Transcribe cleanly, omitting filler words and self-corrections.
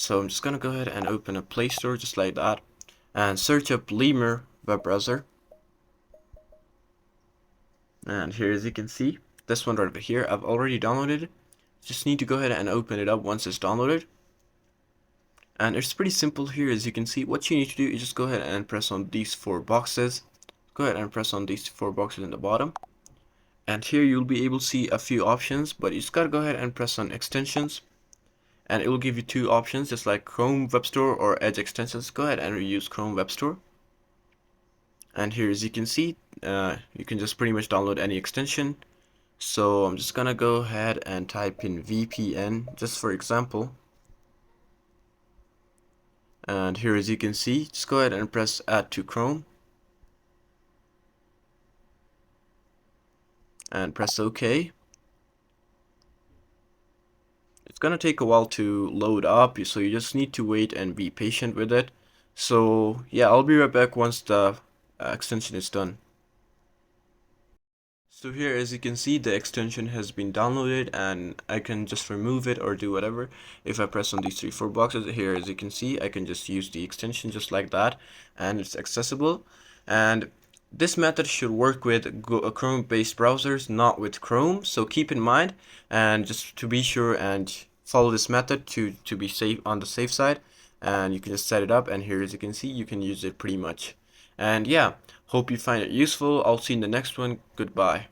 So I'm just gonna go ahead and open a Play Store just like that and search up Lemur web browser. And here, as you can see, this one right over here, I've already downloaded. Just need to go ahead and open it up once it's downloaded. And it's pretty simple here. As you can see, what you need to do is just go ahead and press on these four boxes. Go ahead and press on these four boxes in the bottom. And here you'll be able to see a few options, but you just gotta go ahead and press on extensions. And it will give you two options, just like Chrome Web Store or Edge extensions. Go ahead and use Chrome Web Store. And here, as you can see, you can just pretty much download any extension. So I'm just gonna go ahead and type in VPN just for example. And here, as you can see, just go ahead and press add to Chrome and press OK. It's gonna take a while to load up, so you just need to wait and be patient with it. So yeah, I'll be right back once the extension is done. So here, as you can see, the extension has been downloaded and I can just remove it or do whatever. If I press on these four boxes here, as you can see, I can just use the extension just like that and it's accessible. And this method should work with Chrome based browsers, not with Chrome. So keep in mind, and just to be sure and follow this method to be safe on the safe side. And you can just set it up, and here, as you can see, you can use it pretty much. And yeah, hope you find it useful. I'll see you in the next one. Goodbye.